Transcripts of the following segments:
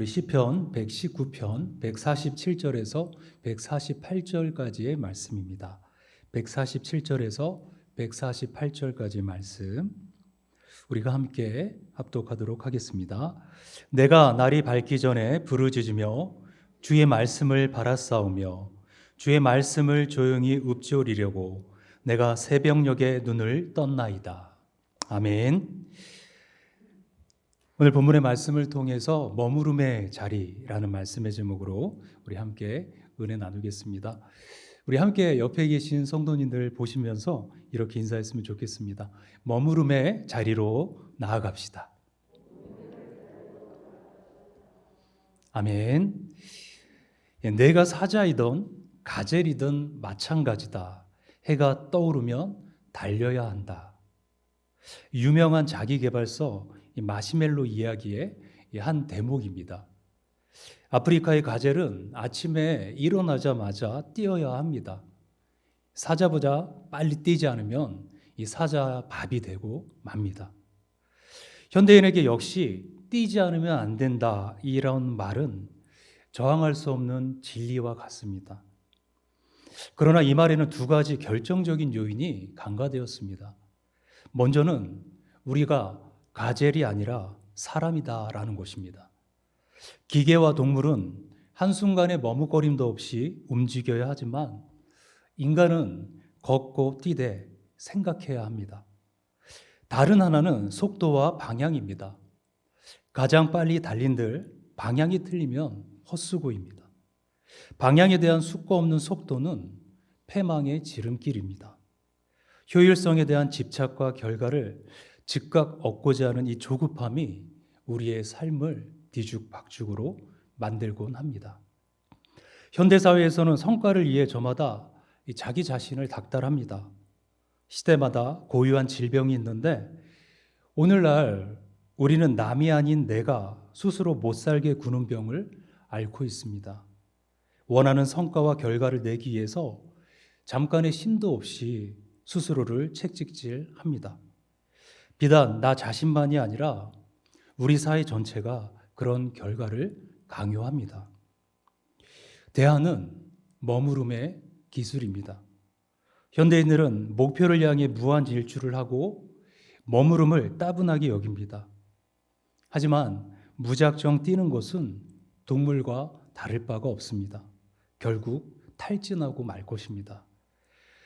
우리 시편 119편 147절에서 148절까지의 말씀입니다. 147절에서 148절까지 말씀 우리가 함께 합독하도록 하겠습니다. 내가 날이 밝기 전에 부르짖으며 주의 말씀을 바라싸우며 주의 말씀을 조용히 읊조리려고 내가 새벽녘에 눈을 떴나이다. 아멘. 오늘 본문의 말씀을 통해서 머무름의 자리라는 말씀의 제목으로 우리 함께 은혜 나누겠습니다. 우리 함께 옆에 계신 성도님들 보시면서 이렇게 인사했으면 좋겠습니다. 머무름의 자리로 나아갑시다. 아멘. 내가 사자이든 가젤이든 마찬가지다. 해가 떠오르면 달려야 한다. 유명한 자기계발서 마시멜로 이야기의 한 대목입니다. 아프리카의 가젤은 아침에 일어나자마자 뛰어야 합니다. 사자보다 빨리 뛰지 않으면 이 사자 밥이 되고 맙니다. 현대인에게 역시 뛰지 않으면 안 된다 이런 말은 저항할 수 없는 진리와 같습니다. 그러나 이 말에는 두 가지 결정적인 요인이 간과되었습니다. 먼저는 우리가 가젤이 아니라 사람이다라는 것입니다. 기계와 동물은 한순간의 머뭇거림도 없이 움직여야 하지만 인간은 걷고 뛰되 생각해야 합니다. 다른 하나는 속도와 방향입니다. 가장 빨리 달린들 방향이 틀리면 헛수고입니다. 방향에 대한 숙고 없는 속도는 패망의 지름길입니다. 효율성에 대한 집착과 결과를 즉각 얻고자 하는 이 조급함이 우리의 삶을 뒤죽박죽으로 만들곤 합니다. 현대사회에서는 성과를 위해 저마다 자기 자신을 닥달합니다. 시대마다 고유한 질병이 있는데 오늘날 우리는 남이 아닌 내가 스스로 못 살게 구는 병을 앓고 있습니다. 원하는 성과와 결과를 내기 위해서 잠깐의 쉼도 없이 스스로를 채찍질합니다. 비단 나 자신만이 아니라 우리 사회 전체가 그런 결과를 강요합니다. 대안은 머무름의 기술입니다. 현대인들은 목표를 향해 무한 질주를 하고 머무름을 따분하게 여깁니다. 하지만 무작정 뛰는 것은 동물과 다를 바가 없습니다. 결국 탈진하고 말 것입니다.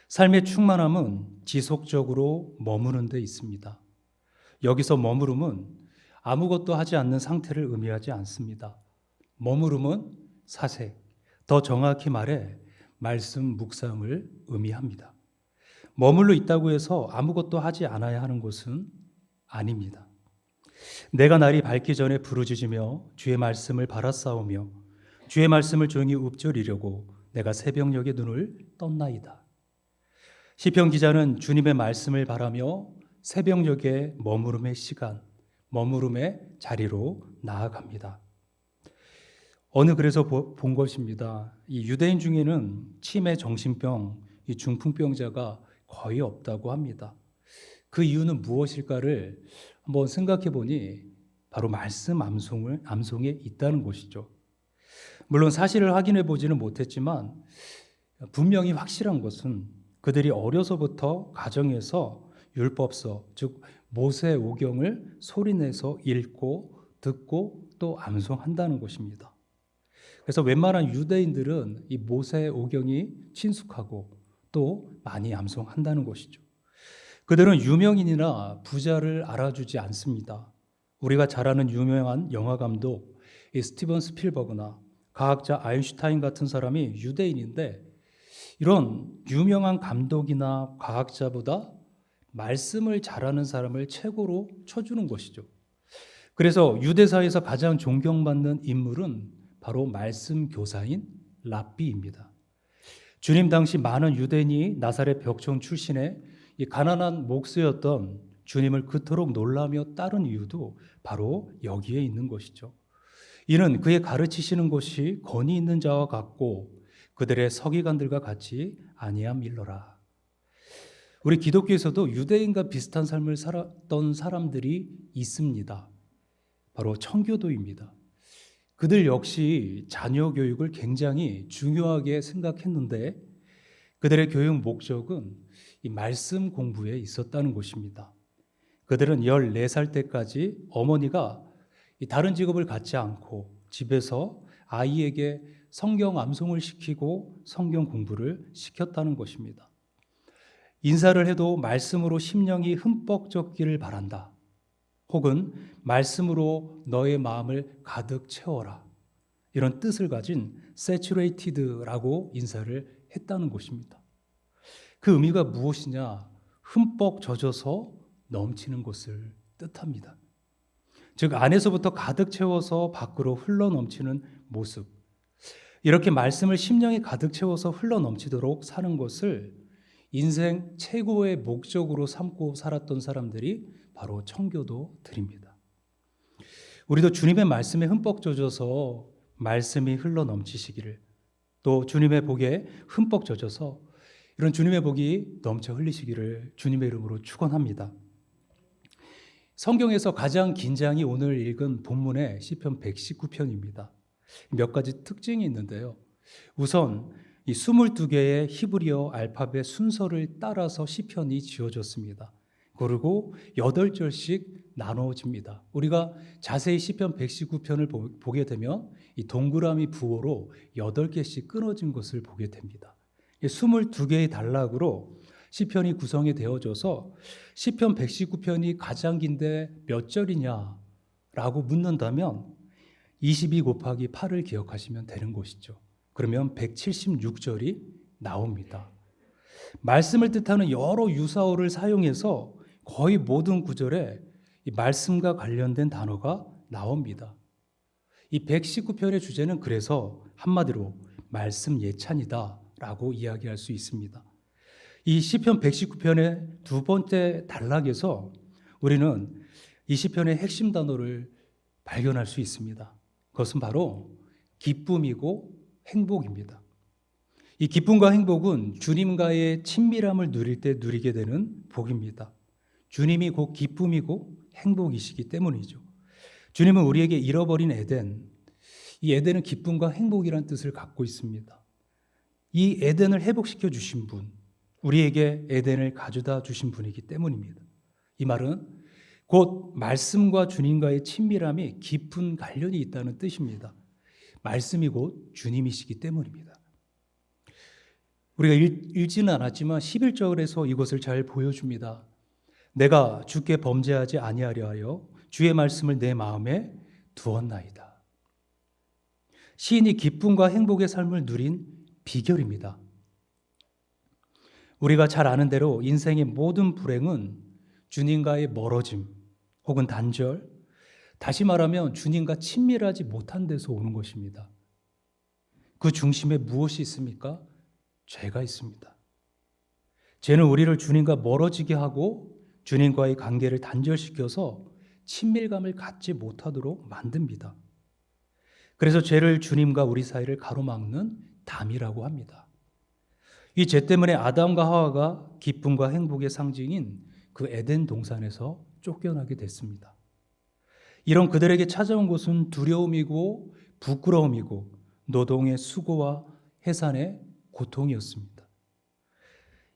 삶의 충만함은 지속적으로 머무는 데 있습니다. 여기서 머무름은 아무것도 하지 않는 상태를 의미하지 않습니다. 머무름은 사색, 더 정확히 말해 말씀 묵상을 의미합니다. 머물러 있다고 해서 아무것도 하지 않아야 하는 것은 아닙니다. 내가 날이 밝기 전에 부르짖으며 주의 말씀을 바라싸우며 주의 말씀을 조용히 읊조리려고 내가 새벽녘에 눈을 떴나이다. 시편 기자는 주님의 말씀을 바라며 새벽녘에 머무름의 시간, 머무름의 자리로 나아갑니다. 어느 그래서 본 것입니다. 이 유대인 중에는 치매, 정신병, 이 중풍병자가 거의 없다고 합니다. 그 이유는 무엇일까를 한번 생각해 보니 바로 말씀 암송에 있다는 것이죠. 물론 사실을 확인해 보지는 못했지만 분명히 확실한 것은 그들이 어려서부터 가정에서 율법서, 즉 모세오경을 소리내서 읽고 듣고 또 암송한다는 것입니다. 그래서 웬만한 유대인들은 이 모세오경이 친숙하고 또 많이 암송한다는 것이죠. 그들은 유명인이나 부자를 알아주지 않습니다. 우리가 잘 아는 유명한 영화 감독 스티븐 스필버그나 과학자 아인슈타인 같은 사람이 유대인인데 이런 유명한 감독이나 과학자보다 말씀을 잘하는 사람을 최고로 쳐주는 것이죠. 그래서 유대사에서 가장 존경받는 인물은 바로 말씀 교사인 랍비입니다. 주님 당시 많은 유대인이 나사렛 벽청 출신의 이 가난한 목수였던 주님을 그토록 놀라며 따른 이유도 바로 여기에 있는 것이죠. 이는 그의 가르치시는 것이 권위 있는 자와 같고 그들의 서기관들과 같이 아니함일러라. 우리 기독교에서도 유대인과 비슷한 삶을 살았던 사람들이 있습니다. 바로 청교도입니다. 그들 역시 자녀 교육을 굉장히 중요하게 생각했는데 그들의 교육 목적은 이 말씀 공부에 있었다는 것입니다. 그들은 14살 때까지 어머니가 이 다른 직업을 갖지 않고 집에서 아이에게 성경 암송을 시키고 성경 공부를 시켰다는 것입니다. 인사를 해도 말씀으로 심령이 흠뻑 젖기를 바란다. 혹은 말씀으로 너의 마음을 가득 채워라. 이런 뜻을 가진 saturated라고 인사를 했다는 것입니다. 그 의미가 무엇이냐? 흠뻑 젖어서 넘치는 것을 뜻합니다. 즉 안에서부터 가득 채워서 밖으로 흘러 넘치는 모습. 이렇게 말씀을 심령이 가득 채워서 흘러 넘치도록 사는 것을 인생 최고의 목적으로 삼고 살았던 사람들이 바로 청교도들입니다. 우리도 주님의 말씀에 흠뻑 젖어서 말씀이 흘러 넘치시기를, 또 주님의 복에 흠뻑 젖어서 이런 주님의 복이 넘쳐 흘리시기를 주님의 이름으로 축원합니다. 성경에서 가장 긴 장이 오늘 읽은 본문의 시편 119편입니다. 몇 가지 특징이 있는데요. 우선 이 22개의 히브리어 알파벳 순서를 따라서 시편이 지어졌습니다. 그리고 8절씩 나눠집니다. 우리가 자세히 시편 119편을 보게 되면 이 동그라미 부호로 8개씩 끊어진 것을 보게 됩니다. 22개의 단락으로 시편이 구성이 되어져서 시편 119편이 가장 긴데 몇 절이냐라고 묻는다면 22 곱하기 8을 기억하시면 되는 것이죠. 그러면 176절이 나옵니다. 말씀을 뜻하는 여러 유사어를 사용해서 거의 모든 구절에 이 말씀과 관련된 단어가 나옵니다. 이 119편의 주제는 그래서 한마디로 말씀 예찬이다라고 이야기할 수 있습니다. 이 시편 119편의 두 번째 단락에서 우리는 이 시편의 핵심 단어를 발견할 수 있습니다. 그것은 바로 기쁨이고 행복입니다. 이 기쁨과 행복은 주님과의 친밀함을 누릴 때 누리게 되는 복입니다. 주님이 곧 기쁨이고 행복이시기 때문이죠. 주님은 우리에게 잃어버린 에덴, 이 에덴은 기쁨과 행복이라는 뜻을 갖고 있습니다. 이 에덴을 회복시켜 주신 분, 우리에게 에덴을 가져다 주신 분이기 때문입니다. 이 말은 곧 말씀과 주님과의 친밀함이 깊은 관련이 있다는 뜻입니다. 말씀이 곧 주님이시기 때문입니다. 우리가 읽지는 않았지만 11절에서 이것을 잘 보여줍니다. 내가 주께 범죄하지 아니하려 하여 주의 말씀을 내 마음에 두었나이다. 시인이 기쁨과 행복의 삶을 누린 비결입니다. 우리가 잘 아는 대로 인생의 모든 불행은 주님과의 멀어짐 혹은 단절, 다시 말하면 주님과 친밀하지 못한 데서 오는 것입니다. 그 중심에 무엇이 있습니까? 죄가 있습니다. 죄는 우리를 주님과 멀어지게 하고 주님과의 관계를 단절시켜서 친밀감을 갖지 못하도록 만듭니다. 그래서 죄를 주님과 우리 사이를 가로막는 담이라고 합니다. 이 죄 때문에 아담과 하와가 기쁨과 행복의 상징인 그 에덴 동산에서 쫓겨나게 됐습니다. 이런 그들에게 찾아온 것은 두려움이고 부끄러움이고 노동의 수고와 해산의 고통이었습니다.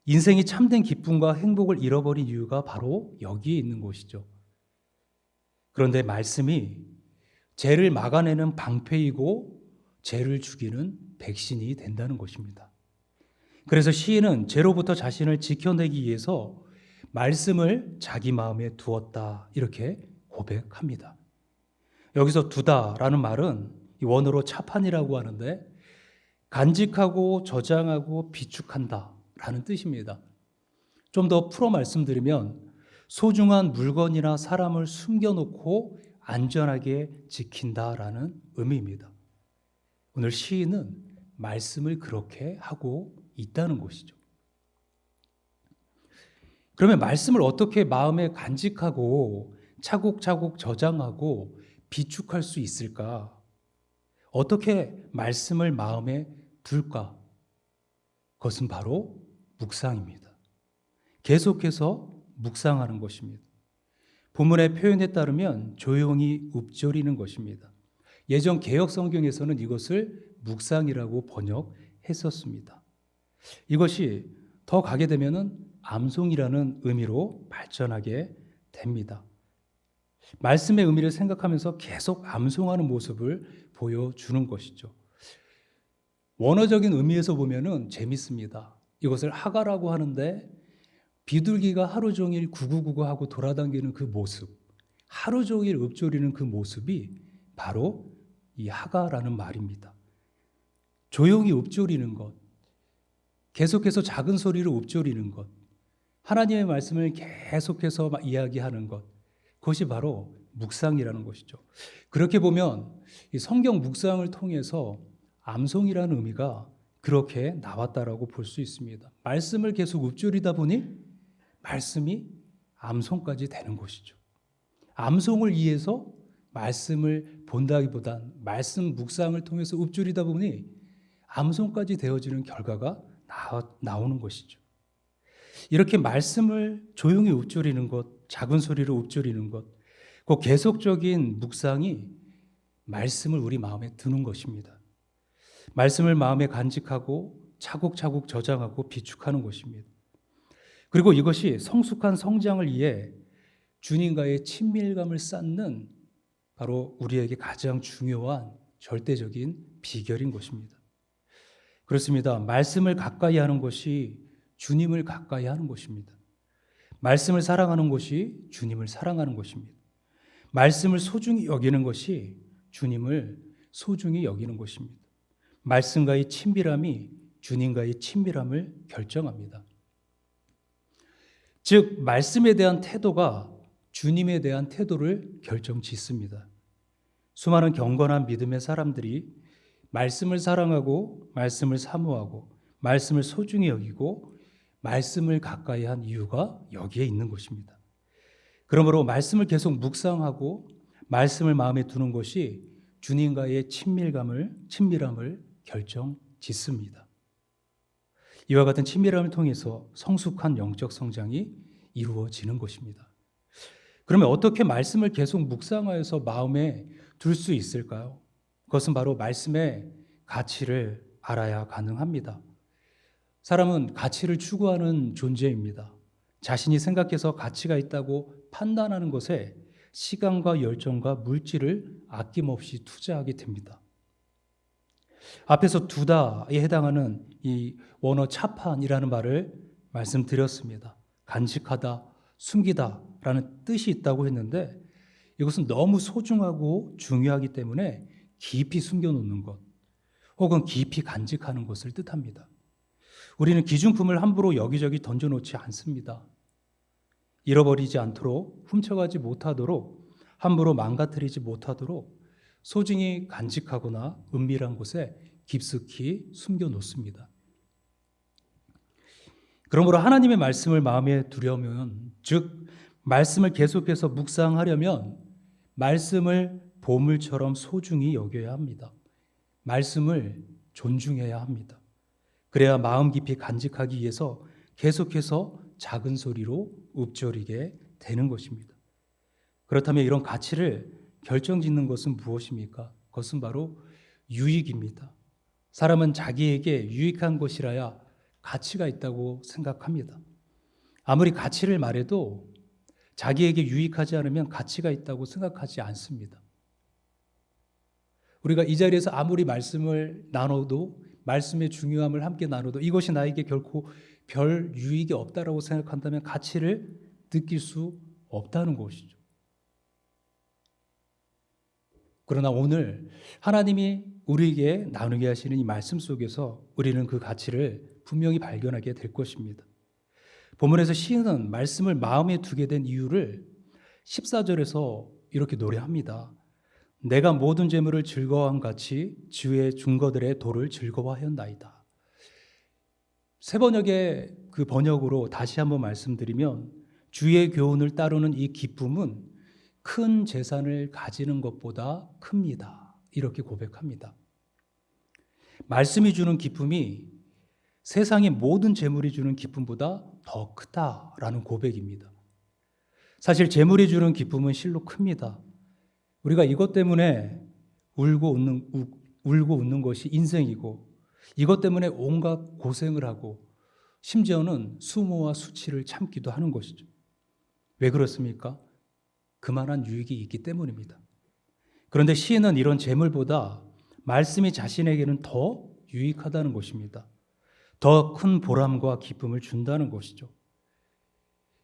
인생이 참된 기쁨과 행복을 잃어버린 이유가 바로 여기에 있는 것이죠. 그런데 말씀이 죄를 막아내는 방패이고 죄를 죽이는 백신이 된다는 것입니다. 그래서 시인은 죄로부터 자신을 지켜내기 위해서 말씀을 자기 마음에 두었다 이렇게 고백합니다. 여기서 두다라는 말은 이 원어로 차판이라고 하는데 간직하고 저장하고 비축한다라는 뜻입니다. 좀 더 풀어 말씀드리면 소중한 물건이나 사람을 숨겨놓고 안전하게 지킨다라는 의미입니다. 오늘 시인은 말씀을 그렇게 하고 있다는 것이죠. 그러면 말씀을 어떻게 마음에 간직하고 차곡차곡 저장하고 비축할 수 있을까? 어떻게 말씀을 마음에 둘까? 그것은 바로 묵상입니다. 계속해서 묵상하는 것입니다. 본문의 표현에 따르면 조용히 읊조리는 것입니다. 예전 개역 성경에서는 이것을 묵상이라고 번역했었습니다. 이것이 더 가게 되면은 암송이라는 의미로 발전하게 됩니다. 말씀의 의미를 생각하면서 계속 암송하는 모습을 보여주는 것이죠. 원어적인 의미에서 보면은 재밌습니다. 이것을 하가라고 하는데 비둘기가 하루 종일 구구구구 하고 돌아다니는 그 모습, 하루 종일 읊조리는 그 모습이 바로 이 하가라는 말입니다. 조용히 읊조리는 것, 계속해서 작은 소리로 읊조리는 것, 하나님의 말씀을 계속해서 이야기하는 것, 그것이 바로 묵상이라는 것이죠. 그렇게 보면 이 성경 묵상을 통해서 암송이라는 의미가 그렇게 나왔다라고 볼 수 있습니다. 말씀을 계속 읊조리다 보니 말씀이 암송까지 되는 것이죠. 암송을 위해서 말씀을 본다기보단 말씀 묵상을 통해서 읊조리다 보니 암송까지 되어지는 결과가 나오는 것이죠. 이렇게 말씀을 조용히 읊조리는 것, 작은 소리로 읊조리는 것, 그 계속적인 묵상이 말씀을 우리 마음에 드는 것입니다. 말씀을 마음에 간직하고 차곡차곡 저장하고 비축하는 것입니다. 그리고 이것이 성숙한 성장을 위해 주님과의 친밀감을 쌓는 바로 우리에게 가장 중요한 절대적인 비결인 것입니다. 그렇습니다. 말씀을 가까이 하는 것이 주님을 가까이 하는 것입니다. 말씀을 사랑하는 것이 주님을 사랑하는 것입니다. 말씀을 소중히 여기는 것이 주님을 소중히 여기는 것입니다. 말씀과의 친밀함이 주님과의 친밀함을 결정합니다. 즉, 말씀에 대한 태도가 주님에 대한 태도를 결정짓습니다. 수많은 경건한 믿음의 사람들이 말씀을 사랑하고 말씀을 사모하고 말씀을 소중히 여기고 말씀을 가까이 한 이유가 여기에 있는 것입니다. 그러므로 말씀을 계속 묵상하고 말씀을 마음에 두는 것이 주님과의 친밀함을 결정짓습니다. 이와 같은 친밀함을 통해서 성숙한 영적 성장이 이루어지는 것입니다. 그러면 어떻게 말씀을 계속 묵상하여서 마음에 둘 수 있을까요? 그것은 바로 말씀의 가치를 알아야 가능합니다. 사람은 가치를 추구하는 존재입니다. 자신이 생각해서 가치가 있다고 판단하는 것에 시간과 열정과 물질을 아낌없이 투자하게 됩니다. 앞에서 두다에 해당하는 이 원어 차판이라는 말을 말씀드렸습니다. 간직하다, 숨기다라는 뜻이 있다고 했는데 이것은 너무 소중하고 중요하기 때문에 깊이 숨겨놓는 것 혹은 깊이 간직하는 것을 뜻합니다. 우리는 귀중품을 함부로 여기저기 던져놓지 않습니다. 잃어버리지 않도록, 훔쳐가지 못하도록, 함부로 망가뜨리지 못하도록 소중히 간직하거나 은밀한 곳에 깊숙이 숨겨놓습니다. 그러므로 하나님의 말씀을 마음에 두려면, 즉 말씀을 계속해서 묵상하려면 말씀을 보물처럼 소중히 여겨야 합니다. 말씀을 존중해야 합니다. 그래야 마음 깊이 간직하기 위해서 계속해서 작은 소리로 읊조리게 되는 것입니다. 그렇다면 이런 가치를 결정짓는 것은 무엇입니까? 그것은 바로 유익입니다. 사람은 자기에게 유익한 것이라야 가치가 있다고 생각합니다. 아무리 가치를 말해도 자기에게 유익하지 않으면 가치가 있다고 생각하지 않습니다. 우리가 이 자리에서 아무리 말씀을 나눠도 말씀의 중요함을 함께 나눠도 이것이 나에게 결코 별 유익이 없다라고 생각한다면 가치를 느낄 수 없다는 것이죠. 그러나 오늘 하나님이 우리에게 나누게 하시는 이 말씀 속에서 우리는 그 가치를 분명히 발견하게 될 것입니다. 본문에서 시인은 말씀을 마음에 두게 된 이유를 14절에서 이렇게 노래합니다. 내가 모든 재물을 즐거워한 같이 주의 증거들의 도를 즐거워하였나이다. 새 번역의 그 번역으로 다시 한번 말씀드리면 주의 교훈을 따르는 이 기쁨은 큰 재산을 가지는 것보다 큽니다. 이렇게 고백합니다. 말씀이 주는 기쁨이 세상의 모든 재물이 주는 기쁨보다 더 크다라는 고백입니다. 사실 재물이 주는 기쁨은 실로 큽니다. 우리가 이것 때문에 울고 웃는 것이 인생이고 이것 때문에 온갖 고생을 하고 심지어는 수모와 수치를 참기도 하는 것이죠. 왜 그렇습니까? 그만한 유익이 있기 때문입니다. 그런데 시인은 이런 재물보다 말씀이 자신에게는 더 유익하다는 것입니다. 더 큰 보람과 기쁨을 준다는 것이죠.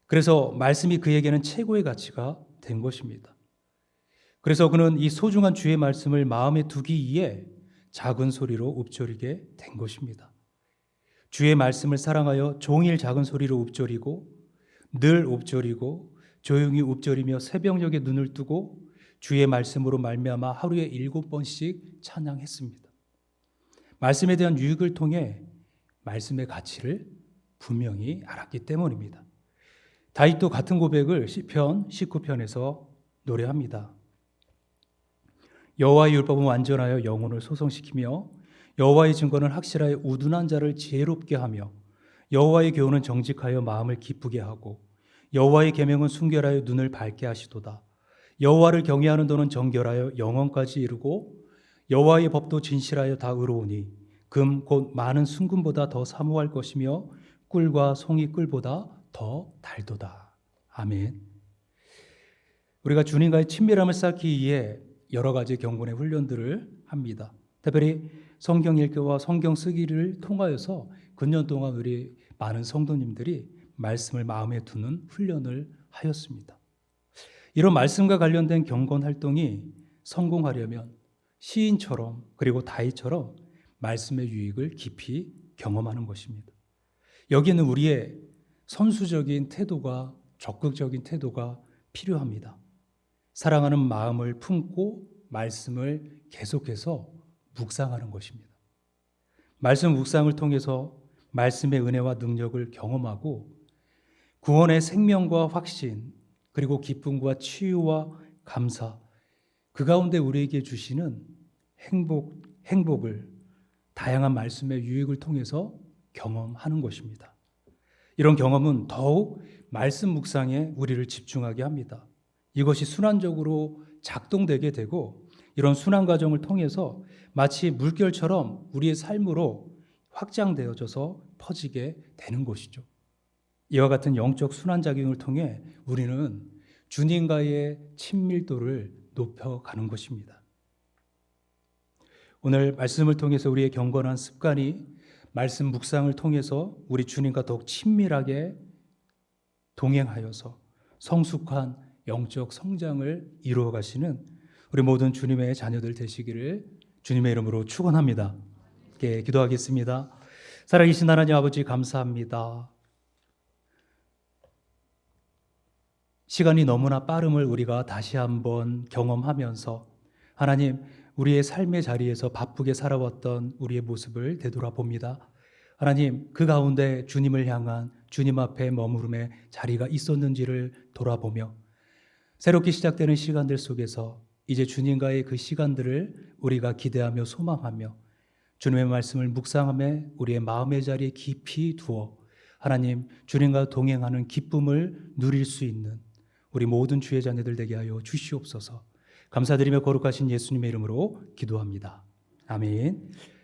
그래서 말씀이 그에게는 최고의 가치가 된 것입니다. 그래서 그는 이 소중한 주의 말씀을 마음에 두기에 작은 소리로 읊조리게 된 것입니다. 주의 말씀을 사랑하여 종일 작은 소리로 읊조리고 늘 읊조리고 조용히 읊조리며 새벽녘에 눈을 뜨고 주의 말씀으로 말미암아 하루에 7번씩 찬양했습니다. 말씀에 대한 유익을 통해 말씀의 가치를 분명히 알았기 때문입니다. 다윗도 같은 고백을 시편 19편에서 노래합니다. 여호와의 율법은 완전하여 영혼을 소성시키며 여호와의 증거는 확실하여 우둔한 자를 지혜롭게 하며 여호와의 교훈은 정직하여 마음을 기쁘게 하고 여호와의 계명은 순결하여 눈을 밝게 하시도다. 여호와를 경외하는 도는 정결하여 영원까지 이르고 여호와의 법도 진실하여 다 의로우니 금 곧 많은 순금보다 더 사모할 것이며 꿀과 송이 꿀보다 더 달도다. 아멘. 우리가 주님과의 친밀함을 쌓기 위해 여러 가지 경건의 훈련들을 합니다. 특별히 성경 읽기와 성경 쓰기를 통하여서 근년 동안 우리 많은 성도님들이 말씀을 마음에 두는 훈련을 하였습니다. 이런 말씀과 관련된 경건 활동이 성공하려면 시인처럼 그리고 다윗처럼 말씀의 유익을 깊이 경험하는 것입니다. 여기는 우리의 선수적인 태도가 적극적인 태도가 필요합니다. 사랑하는 마음을 품고 말씀을 계속해서 묵상하는 것입니다. 말씀 묵상을 통해서 말씀의 은혜와 능력을 경험하고 구원의 생명과 확신 그리고 기쁨과 치유와 감사 그 가운데 우리에게 주시는 행복을 다양한 말씀의 유익을 통해서 경험하는 것입니다. 이런 경험은 더욱 말씀 묵상에 우리를 집중하게 합니다. 이것이 순환적으로 작동되게 되고 이런 순환 과정을 통해서 마치 물결처럼 우리의 삶으로 확장되어져서 퍼지게 되는 것이죠. 이와 같은 영적 순환작용을 통해 우리는 주님과의 친밀도를 높여가는 것입니다. 오늘 말씀을 통해서 우리의 경건한 습관이 말씀 묵상을 통해서 우리 주님과 더욱 친밀하게 동행하여서 성숙한 영적 성장을 이루어 가시는 우리 모든 주님의 자녀들 되시기를 주님의 이름으로 축원합니다. 함께 기도하겠습니다. 살아계신 하나님 아버지 감사합니다. 시간이 너무나 빠름을 우리가 다시 한번 경험하면서 하나님 우리의 삶의 자리에서 바쁘게 살아왔던 우리의 모습을 되돌아봅니다. 하나님 그 가운데 주님을 향한 주님 앞에 머무름의 자리가 있었는지를 돌아보며 새롭게 시작되는 시간들 속에서 이제 주님과의 그 시간들을 우리가 기대하며 소망하며 주님의 말씀을 묵상하며 우리의 마음의 자리에 깊이 두어 하나님 주님과 동행하는 기쁨을 누릴 수 있는 우리 모든 주의 자녀들 되게 하여 주시옵소서. 감사드리며 거룩하신 예수님의 이름으로 기도합니다. 아멘.